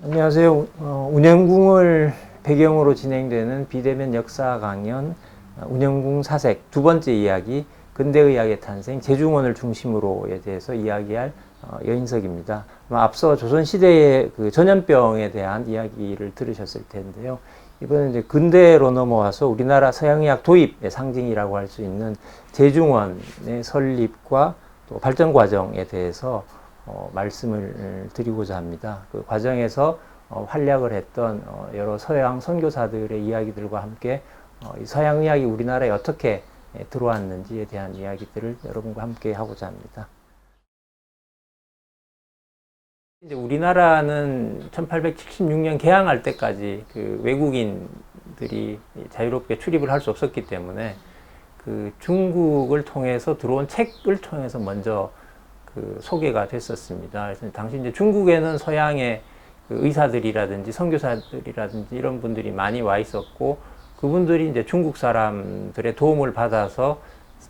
안녕하세요. 운영궁을 배경으로 진행되는 비대면 역사 강연 운영궁 사색 두 번째 이야기 근대의학의 탄생 제중원을 중심으로에 대해서 이야기할 여인석입니다. 앞서 조선시대의 그 전염병에 대한 이야기를 들으셨을 텐데요. 이번에 이제 근대로 넘어와서 우리나라 서양의학 도입의 상징이라고 할 수 있는 제중원의 설립과 또 발전 과정에 대해서 말씀을 드리고자 합니다. 그 과정에서 활약을 했던 여러 서양 선교사들의 이야기들과 함께 서양 의학이 우리나라에 어떻게 들어왔는지에 대한 이야기들을 여러분과 함께 하고자 합니다. 이제 우리나라는 1876년 개항할 때까지 그 외국인들이 자유롭게 출입을 할 수 없었기 때문에 그 중국을 통해서 들어온 책을 통해서 먼저 그 소개가 됐었습니다. 그래서 당시 이제 중국에는 서양의 그 의사들이라든지 선교사들이라든지 이런 분들이 많이 와 있었고, 그분들이 이제 중국 사람들의 도움을 받아서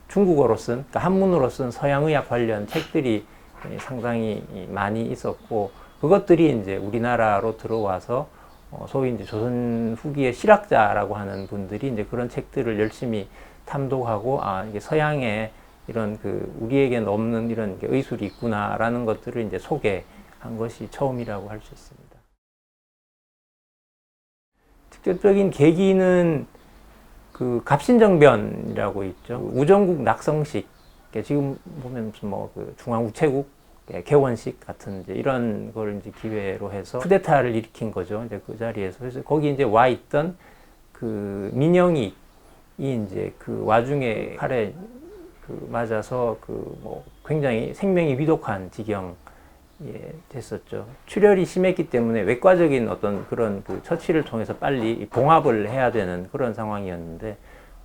중국어로 쓴, 그러니까 한문으로 쓴 서양의학 관련 책들이 상당히 많이 있었고, 그것들이 이제 우리나라로 들어와서 소위 이제 조선 후기의 실학자라고 하는 분들이 이제 그런 책들을 열심히 탐독하고, 이게 서양의 이런 그 우리에게는 없는 이런 의술이 있구나라는 것들을 이제 소개한 것이 처음이라고 할 수 있습니다. 직접적인 계기는 그 갑신정변이라고 있죠. 우정국 낙성식, 지금 보면 무슨 뭐 그 중앙우체국 개원식 같은 이제 이런 걸 이제 기회로 해서 쿠데타를 일으킨 거죠. 이제 그 자리에서. 그래서 거기 이제 와 있던 그 민영이 이제 그 와중에 칼에 그 맞아서 그 뭐 굉장히 생명이 위독한 지경에 됐었죠. 출혈이 심했기 때문에 외과적인 어떤 그런 그 처치를 통해서 빨리 봉합을 해야 되는 그런 상황이었는데,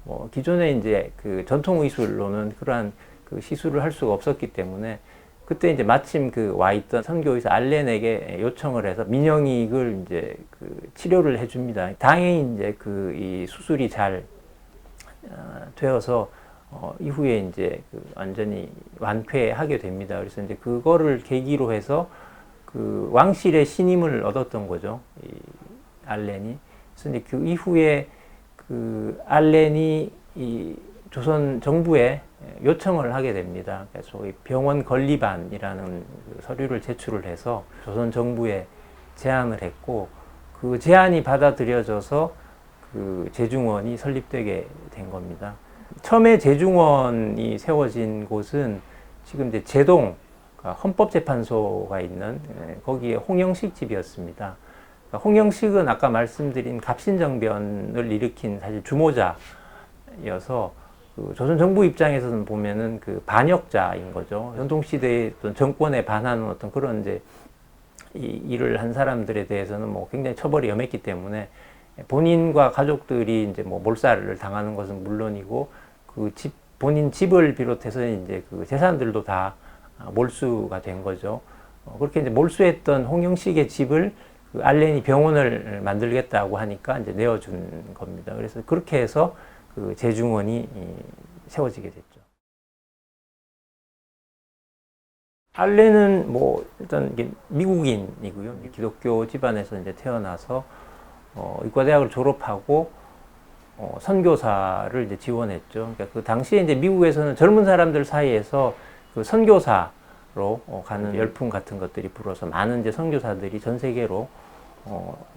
뭐 기존에 이제 그 전통 의술로는 그러한 그 시술을 할 수가 없었기 때문에 그때 이제 마침 그 와 있던 선교의사 알렌에게 요청을 해서 민영익을 이제 그 치료를 해줍니다. 다행히 이제 그 이 수술이 잘 되어서 이후에 이제 그 완전히 완쾌하게 됩니다. 그래서 이제 그거를 계기로 해서 그 왕실의 신임을 얻었던 거죠. 이 알렌이. 그래서 이제 그 이후에 그 알렌이 이 조선 정부에 요청을 하게 됩니다. 그래서 병원 건립안이라는 그 서류를 제출을 해서 조선 정부에 제안을 했고, 그 제안이 받아들여져서 그 제중원이 설립되게 된 겁니다. 처음에 제중원이 세워진 곳은 지금 이제 제동 헌법재판소가 있는 거기에 홍영식 집이었습니다. 홍영식은 아까 말씀드린 갑신정변을 일으킨 사실 주모자여서 그 조선 정부 입장에서는 보면은 그 반역자인 거죠. 전통시대의 어떤 정권에 반하는 어떤 그런 이제 이 일을 한 사람들에 대해서는 뭐 굉장히 처벌이 엄했기 때문에 본인과 가족들이 이제 뭐 몰살을 당하는 것은 물론이고, 그 집, 본인 집을 비롯해서 이제 그 재산들도 다 몰수가 된 거죠. 그렇게 이제 몰수했던 홍영식의 집을 그 알렌이 병원을 만들겠다고 하니까 이제 내어준 겁니다. 그래서 그렇게 해서 그 제중원이 세워지게 됐죠. 알렌은 뭐 일단 이게 미국인이고요. 기독교 집안에서 이제 태어나서 의과대학을 졸업하고 선교사를 이제 지원했죠. 그러니까 그 당시에 이제 미국에서는 젊은 사람들 사이에서 그 선교사로 가는 열풍 같은 것들이 불어서 많은 이제 선교사들이 전 세계로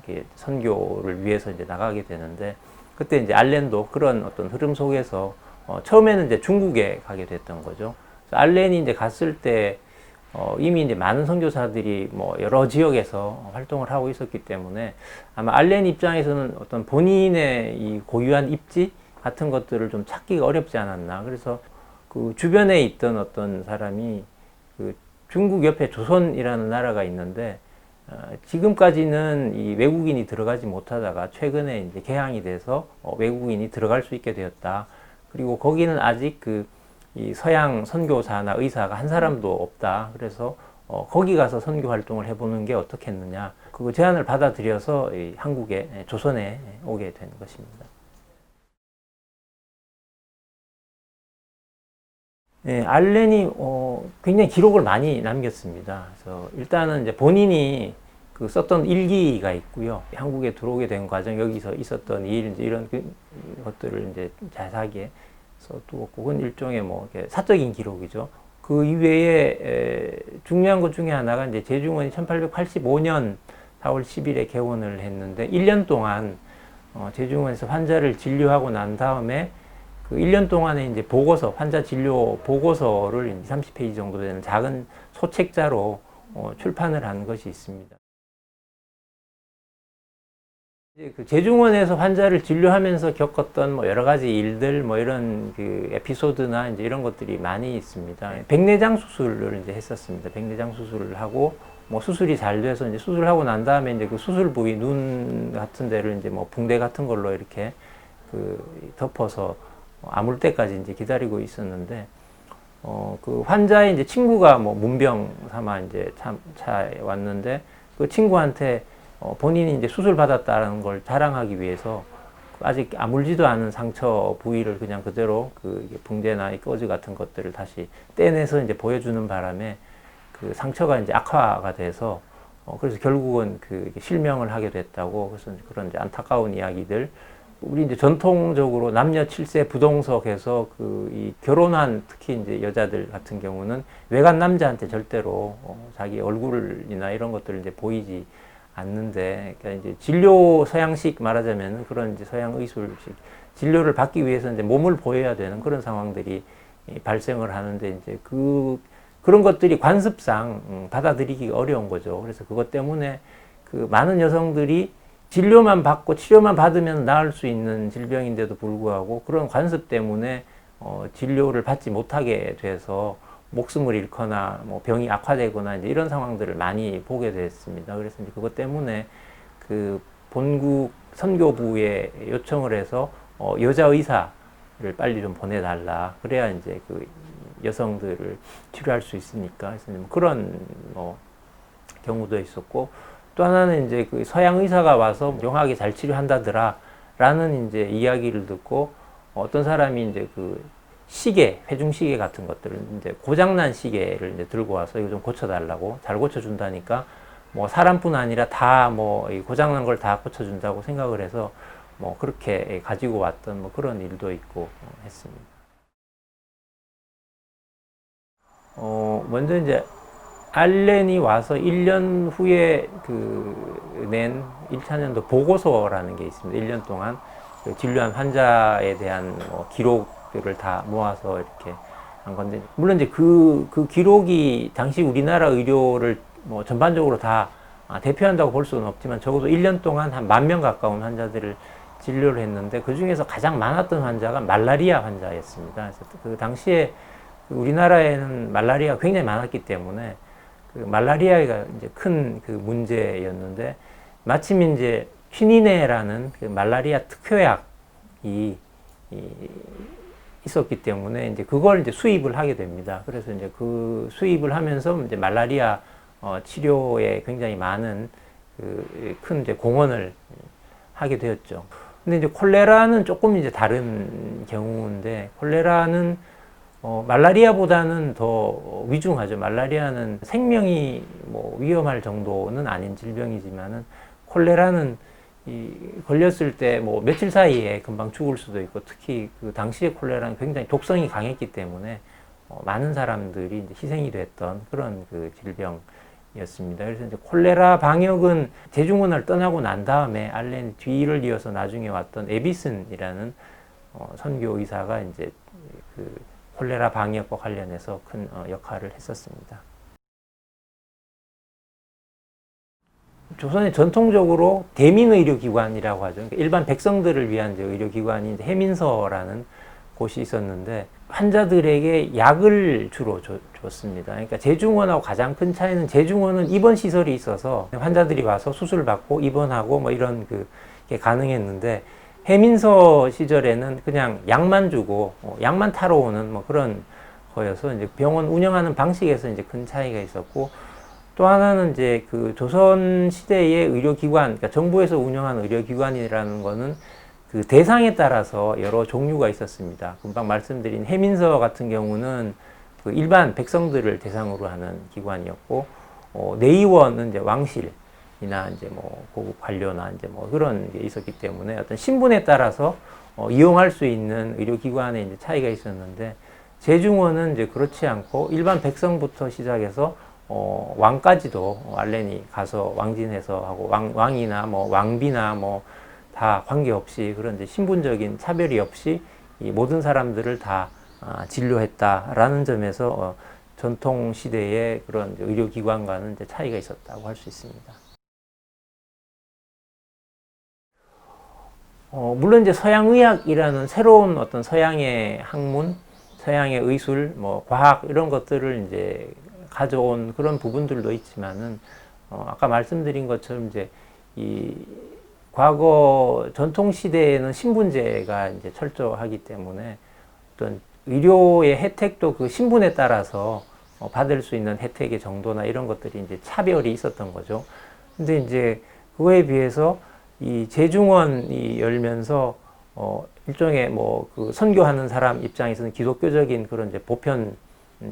이렇게 선교를 위해서 이제 나가게 되는데, 그때 이제 알렌도 그런 어떤 흐름 속에서 처음에는 이제 중국에 가게 됐던 거죠. 그래서 알렌이 이제 갔을 때 이미 이제 많은 선교사들이 뭐 여러 지역에서 활동을 하고 있었기 때문에 아마 알렌 입장에서는 어떤 본인의 이 고유한 입지 같은 것들을 좀 찾기가 어렵지 않았나. 그래서 그 주변에 있던 어떤 사람이 그 중국 옆에 조선이라는 나라가 있는데, 지금까지는 이 외국인이 들어가지 못하다가 최근에 이제 개항이 돼서 외국인이 들어갈 수 있게 되었다. 그리고 거기는 아직 그 이 서양 선교사나 의사가 한 사람도 없다. 그래서 거기 가서 선교 활동을 해보는 게 어떻겠느냐. 그 제안을 받아들여서 이 한국에, 조선에 오게 된 것입니다. 네, 알렌이 굉장히 기록을 많이 남겼습니다. 그래서 일단은 이제 본인이 그 썼던 일기가 있고요. 한국에 들어오게 된 과정, 여기서 있었던 일, 이제 이런 것들을 이제 자세하게 써두었고, 그건 일종의 뭐 사적인 기록이죠. 그 이외에 중요한 것 중에 하나가 이제 제중원이 1885년 4월 10일에 개원을 했는데 1년 동안 제중원에서 환자를 진료하고 난 다음에 그 1년 동안에 이제 보고서, 환자 진료 보고서를 30페이지 정도 되는 작은 소책자로 출판을 한 것이 있습니다. 이제 그 제중원에서 환자를 진료하면서 겪었던 뭐 여러 가지 일들, 뭐 이런 그 에피소드나 이제 이런 것들이 많이 있습니다. 백내장 수술을 이제 했었습니다. 백내장 수술을 하고, 뭐 수술이 잘 돼서 이제 수술하고 난 다음에 이제 그 수술 부위, 눈 같은 데를 이제 뭐 붕대 같은 걸로 이렇게 그 덮어서 아물 때까지 이제 기다리고 있었는데, 그 환자의 이제 친구가 뭐 문병 삼아 이제 차에 왔는데, 그 친구한테 본인이 이제 수술 받았다는 걸 자랑하기 위해서 아직 아물지도 않은 상처 부위를 그냥 그대로 그 붕대나 이 거즈 같은 것들을 다시 떼내서 이제 보여주는 바람에 그 상처가 이제 악화가 돼서 그래서 결국은 그 실명을 하게 됐다고. 그래서 그런 이제 안타까운 이야기들. 우리 이제 전통적으로 남녀 7세 부동석에서 그 이 결혼한 특히 이제 여자들 같은 경우는 외간 남자한테 절대로 자기 얼굴이나 이런 것들을 이제 보이지 않는데, 그러니까 이제 진료 서양식 말하자면 그런 이제 서양 의술식 진료를 받기 위해서 이제 몸을 보여야 되는 그런 상황들이 발생을 하는데, 이제 그런 것들이 관습상 받아들이기가 어려운 거죠. 그래서 그것 때문에 그 많은 여성들이 진료만 받고 치료만 받으면 나을 수 있는 질병인데도 불구하고 그런 관습 때문에 진료를 받지 못하게 돼서 목숨을 잃거나 뭐 병이 악화되거나 이제 이런 상황들을 많이 보게 됐습니다. 그래서 이제 그것 때문에 그 본국 선교부에 요청을 해서 여자 의사를 빨리 좀 보내달라. 그래야 이제 그 여성들을 치료할 수 있으니까. 그래서 그런 경우도 있었고, 또 하나는 이제 그 서양 의사가 와서 명하게 잘 치료한다더라 라는 이제 이야기를 듣고, 어떤 사람이 이제 그 시계, 회중시계 같은 것들을 이제 고장난 시계를 이제 들고 와서 이거 좀 고쳐달라고, 잘 고쳐준다니까 뭐 사람뿐 아니라 다 뭐 고장난 걸 다 고쳐준다고 생각을 해서 뭐 그렇게 가지고 왔던 뭐 그런 일도 있고 했습니다. 먼저 이제 알렌이 와서 1년 후에 낸 1차년도 보고서라는 게 있습니다. 1년 동안 그 진료한 환자에 대한 기록들을 다 모아서 이렇게 한 건데, 물론 이제 그 기록이 당시 우리나라 의료를 뭐 전반적으로 다 대표한다고 볼 수는 없지만 적어도 1년 동안 한 10,000명 가까운 환자들을 진료를 했는데, 그 중에서 가장 많았던 환자가 말라리아 환자였습니다. 그래서 그 당시에 우리나라에는 말라리아가 굉장히 많았기 때문에 그 말라리아가 이제 큰 그 문제였는데, 마침 이제 퀴니네라는 그 말라리아 특효약이 있었기 때문에 이제 그걸 이제 수입을 하게 됩니다. 그래서 이제 그 수입을 하면서 이제 말라리아 치료에 굉장히 많은 그 큰 이제 공헌을 하게 되었죠. 근데 이제 콜레라는 조금 이제 다른 경우인데, 콜레라는 말라리아보다는 더 위중하죠. 말라리아는 생명이 뭐 위험할 정도는 아닌 질병이지만은, 콜레라는 걸렸을 때 뭐 며칠 사이에 금방 죽을 수도 있고, 특히 그 당시에 콜레라는 굉장히 독성이 강했기 때문에 많은 사람들이 이제 희생이 됐던 그런 그 질병이었습니다. 그래서 이제 콜레라 방역은 제중원을 떠나고 난 다음에 알렌 뒤를 이어서 나중에 왔던 에비슨이라는 선교 의사가 이제 그 콜레라 방역과 관련해서 큰 역할을 했었습니다. 조선에 전통적으로 대민의료기관이라고 하죠. 그러니까 일반 백성들을 위한 의료기관인 해민서라는 곳이 있었는데, 환자들에게 약을 주로 줬습니다. 그러니까 제중원하고 가장 큰 차이는, 제중원은 입원 시설이 있어서 환자들이 와서 수술을 받고 입원하고 뭐 이런 게 가능했는데, 해민서 시절에는 그냥 약만 주고 약만 타러 오는 뭐 그런 거여서 이제 병원 운영하는 방식에서 이제 큰 차이가 있었고, 또 하나는 이제 그 조선 시대의 의료기관, 그러니까 정부에서 운영하는 의료기관이라는 거는 그 대상에 따라서 여러 종류가 있었습니다. 금방 말씀드린 해민서 같은 경우는 그 일반 백성들을 대상으로 하는 기관이었고, 내의원은 이제 왕실, 이나 이제 뭐 고급 관료나 이제 뭐 그런 게 있었기 때문에 어떤 신분에 따라서 이용할 수 있는 의료기관에 이제 차이가 있었는데, 제중원은 이제 그렇지 않고 일반 백성부터 시작해서 왕까지도 알렌이 가서 왕진해서 하고, 왕이나 뭐 왕비나 뭐 다 관계없이 그런 이제 신분적인 차별이 없이 이 모든 사람들을 다 진료했다라는 점에서 전통 시대의 그런 의료기관과는 이제 차이가 있었다고 할 수 있습니다. 물론 이제 서양의학이라는 새로운 어떤 서양의 학문, 서양의 의술, 뭐 과학 이런 것들을 이제 가져온 그런 부분들도 있지만은, 아까 말씀드린 것처럼 이제 이 과거 전통 시대에는 신분제가 이제 철저하기 때문에 어떤 의료의 혜택도 그 신분에 따라서 받을 수 있는 혜택의 정도나 이런 것들이 이제 차별이 있었던 거죠. 근데 이제 그거에 비해서 이 제중원이 열면서 일종의 뭐 그 선교하는 사람 입장에서는 기독교적인 그런 이제 보편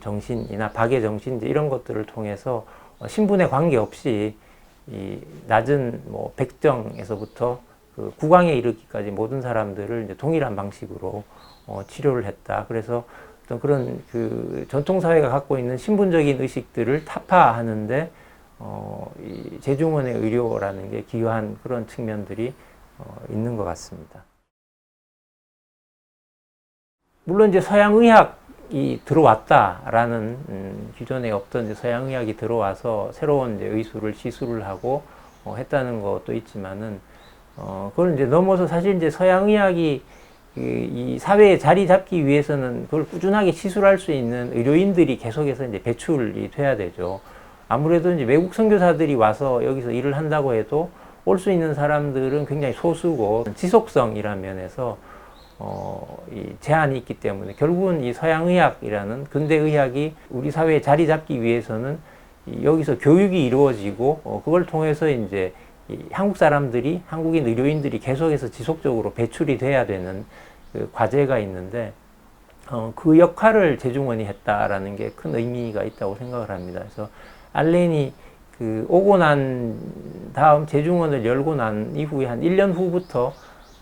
정신이나 박애 정신 이제 이런 것들을 통해서 신분에 관계없이 이 낮은 뭐 백정에서부터 그 국왕에 이르기까지 모든 사람들을 이제 동일한 방식으로 치료를 했다. 그래서 어떤 그런 그 전통 사회가 갖고 있는 신분적인 의식들을 타파하는데 이 제중원의 의료라는 게 기여한 그런 측면들이 있는 것 같습니다. 물론 이제 서양의학이 들어왔다라는 기존에 없던 이제 서양의학이 들어와서 새로운 이제 의술을 시술을 하고 했다는 것도 있지만은, 그걸 이제 넘어서 사실 이제 서양의학이 이 사회에 자리 잡기 위해서는 그걸 꾸준하게 시술할 수 있는 의료인들이 계속해서 이제 배출이 돼야 되죠. 아무래도 이제 외국 선교사들이 와서 여기서 일을 한다고 해도 올 수 있는 사람들은 굉장히 소수고, 지속성이라는 면에서 이 제한이 있기 때문에 결국은 이 서양의학이라는 근대의학이 우리 사회에 자리 잡기 위해서는 여기서 교육이 이루어지고, 그걸 통해서 이제 한국 사람들이, 한국인 의료인들이 계속해서 지속적으로 배출이 돼야 되는 그 과제가 있는데, 그 역할을 제중원이 했다라는 게 큰 의미가 있다고 생각을 합니다. 그래서 알렌이 그 오고 난 다음 제중원을 열고 난 이후에 한 1년 후부터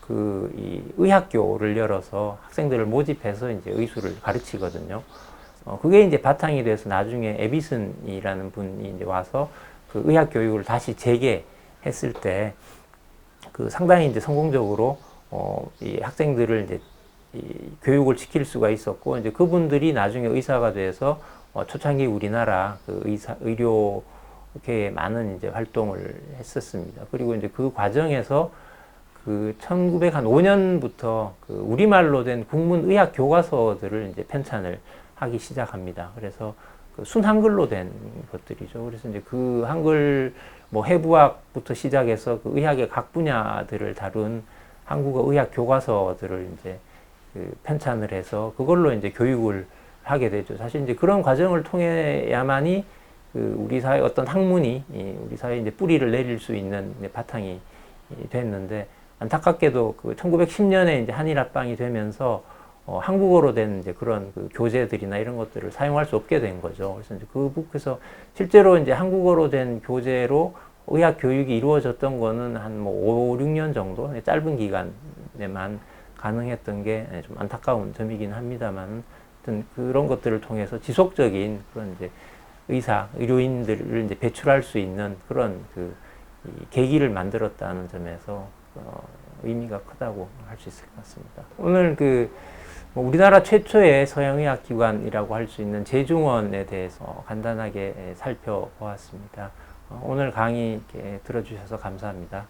그 이 의학교를 열어서 학생들을 모집해서 이제 의술을 가르치거든요. 그게 이제 바탕이 돼서 나중에 에비슨이라는 분이 이제 와서 그 의학 교육을 다시 재개했을 때 그 상당히 이제 성공적으로 이 학생들을 이제 이 교육을 시킬 수가 있었고, 이제 그분들이 나중에 의사가 돼서 초창기 우리나라 그 의료계에 많은 이제 활동을 했었습니다. 그리고 이제 그 과정에서 그 1905년부터 그 우리말로 된 국문의학 교과서들을 이제 편찬을 하기 시작합니다. 그래서 그 순한글로 된 것들이죠. 그래서 이제 그 한글 뭐 해부학부터 시작해서 그 의학의 각 분야들을 다룬 한국어 의학 교과서들을 이제 그 편찬을 해서 그걸로 이제 교육을 하게 되죠. 사실 이제 그런 과정을 통해야만이 그 우리 사회 어떤 학문이 우리 사회에 이제 뿌리를 내릴 수 있는 바탕이 됐는데, 안타깝게도 그 1910년에 이제 한일 합방이 되면서 한국어로 된 이제 그런 그 교재들이나 이런 것들을 사용할 수 없게 된 거죠. 그래서 이제 그래서 실제로 이제 한국어로 된 교재로 의학 교육이 이루어졌던 거는 한 뭐 5, 6년 정도 짧은 기간에만 가능했던 게 좀 안타까운 점이긴 합니다만, 하여튼 그런 것들을 통해서 지속적인 그런 이제 의료인들을 이제 배출할 수 있는 그런 그 계기를 만들었다는 점에서 의미가 크다고 할 수 있을 것 같습니다. 오늘 그 우리나라 최초의 서양의학 기관이라고 할 수 있는 제중원에 대해서 간단하게 살펴보았습니다. 오늘 강의 들어주셔서 감사합니다.